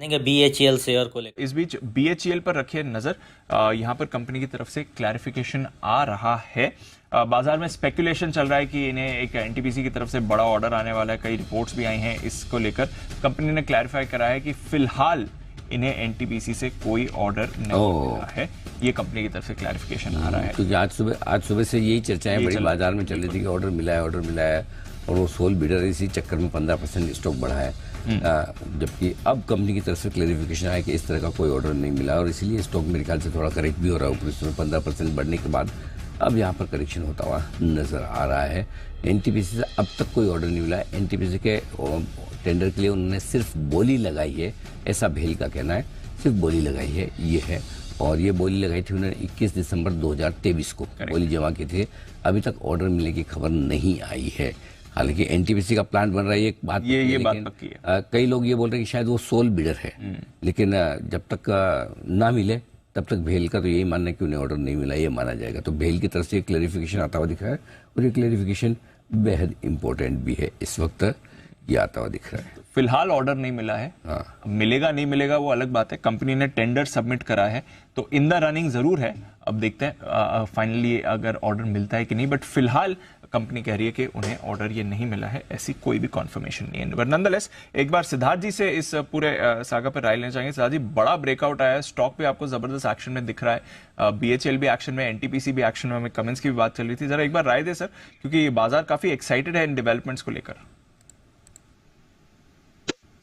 BHEL share को लेकर। इस बीच BHEL पर रखिए नजर। यहां पर कंपनी की तरफ से क्लैरिफिकेशन आ रहा है। बाजार में स्पेकुलेशन चल रहा है कि इन्हें एक एनटीपीसी की तरफ से बड़ा ऑर्डर आने वाला है। कई रिपोर्ट्स भी आई हैं इसको लेकर। कंपनी ने क्लैरिफाई करा है कि फिलहाल इन्हें एनटीपीसी से कोई ऑर्डर नहीं मिला है। ये कंपनी की तरफ से क्लैरिफिकेशन आ रहा है। क्योंकि आज सुबह से यही चर्चाएं बड़ी बाजार में चल रही थी कि ऑर्डर मिला है और वो सोल बिडर इसी चक्कर में 15% स्टॉक बढ़ा है। जबकि अब कंपनी की तरफ से क्लैरिफिकेशन आया कि इस तरह का कोई ऑर्डर नहीं मिला और इसीलिए स्टॉक मेरे ख्याल से थोड़ा करेक्ट भी हो रहा है। ऊपर इसमें 15% बढ़ने के बाद अब यहाँ पर करेक्शन होता हुआ नजर आ रहा है। एनटीपीसी से अब तक कोई ऑर्डर नहीं मिला है। एनटीपीसी के टेंडर के लिए उन्होंने सिर्फ बोली लगाई है, ऐसा भेल का कहना है। सिर्फ बोली लगाई है ये है, और ये बोली लगाई थी उन्होंने 21 दिसंबर 2023 को बोली जमा की थी। अभी तक ऑर्डर मिलने की खबर नहीं आई है। हालांकि एनटीपीसी का प्लांट बन रहा है, ये बात पक्की है। कई लोग ये बोल रहे हैं कि शायद वो सोल बिडर है, लेकिन जब तक ना मिले तब तक भेल का तो यही मानना है कि उन्हें ऑर्डर नहीं मिला, ये माना जाएगा। तो भेल की तरफ से क्लैरिफिकेशन आता हुआ दिख रहा है और ये क्लैरिफिकेशन बेहद इंपॉर्टेंट भी है। इस वक्त ये आता हुआ दिख रहा है। फिलहाल ऑर्डर नहीं मिला है। मिलेगा नहीं मिलेगा वो अलग बात है। कंपनी ने टेंडर सबमिट करा है तो इन द रनिंग जरूर है। अब देखते हैं फाइनली अगर ऑर्डर मिलता है कि नहीं, बट फिलहाल कंपनी कह रही है कि उन्हें ऑर्डर ये नहीं मिला है। ऐसी कोई भी कॉन्फर्मेशन नहीं है। बट नंदलेस एक बार सिद्धार्थ जी से इस पूरे सागा पर राय लेना चाहेंगे। सिद्धार्थ जी, बड़ा ब्रेकआउट आया है, स्टॉक पे आपको जबरदस्त एक्शन में दिख रहा है। BHEL भी एक्शन में, एनटीपीसी भी एक्शन में, कमेंट्स की भी बात चल रही थी। जरा एक बार राय दे सर, क्योंकि बाजार काफी एक्साइटेड है इन डेवलपमेंट्स को लेकर।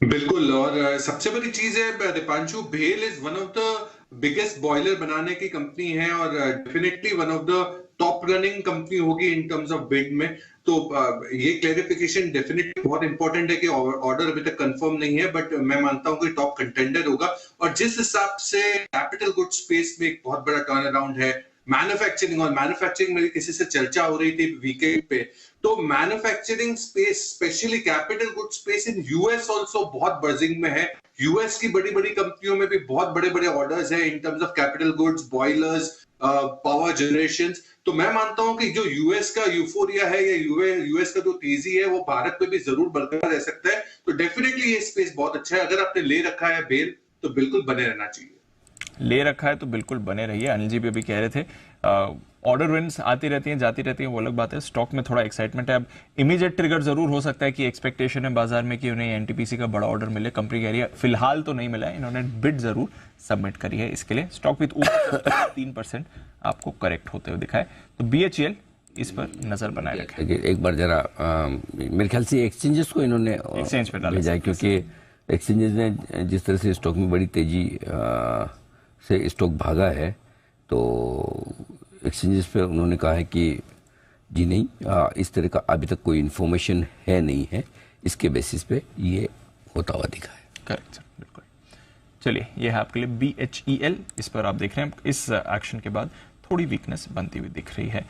बिल्कुल, और सबसे बड़ी चीज है दीपांशु, भेल is one of the biggest boiler बनाने की कंपनी है और definitely one of the top running company होगी इन टर्म्स ऑफ बिड में। तो ये क्लैरिफिकेशन डेफिनेटली बहुत इंपॉर्टेंट है कि ऑर्डर अभी तक कंफर्म नहीं है, बट मैं मानता हूं कि टॉप कंटेंडर होगा। और जिस हिसाब से कैपिटल गुड्स स्पेस में एक बहुत बड़ा टर्न अराउंड है, मैन्युफैक्चरिंग में किसी से चर्चा हो रही थी वीकेंड पे, तो manufacturing space specially capital goods space in US also बहुत बर्जिंग में है। यूएस की बड़ी बड़ी कंपनियों में भी बहुत बड़े बड़े ऑर्डर्स है in terms of capital goods, boilers, power generation. तो मैं मानता हूं कि जो यूएस का यूफोरिया है या यूएस का जो तेजी है वो भारत में भी जरूर बरकरार रह सकता है। तो डेफिनेटली ये स्पेस बहुत अच्छा है। अगर आपने ले रखा है बेल तो बिल्कुल बने रहना चाहिए। ले रखा है तो बिल्कुल बने रहिए। अनिल जी भी अभी कह रहे थे ऑर्डर विन्स आती रहती हैं जाती रहती हैं, वो अलग बात है। स्टॉक में थोड़ा एक्साइटमेंट है। अब इमीडिएट ट्रिगर जरूर हो सकता है कि एक्सपेक्टेशन है बाजार में कि उन्हें एनटीपीसी का बड़ा ऑर्डर मिले। कंपनी कह रही है फिलहाल तो नहीं मिला है, इन्होंने बिड जरूर सबमिट करी है इसके लिए। स्टॉक विद ऊपर 3% आपको करेक्ट होते हुए दिखाए। तो BHEL इस पर नजर बनाए रखें। एक बार जरा मेरे ख्याल से एक्सचेंजेस को इन्होंने एक्सचेंज पे भेजा है, क्योंकि एक्सचेंजेस ने जिस तरह से स्टॉक में बड़ी तेजी से स्टॉक भागा है, तो एक्सचेंजेस पे उन्होंने कहा है कि जी नहीं, इस तरह का अभी तक कोई इन्फॉर्मेशन है नहीं है। इसके बेसिस पे ये होता हुआ दिखा है। करेक्ट सर, बिल्कुल। चलिए, ये है आपके लिए BHEL। इस पर आप देख रहे हैं इस एक्शन के बाद थोड़ी वीकनेस बनती हुई दिख रही है।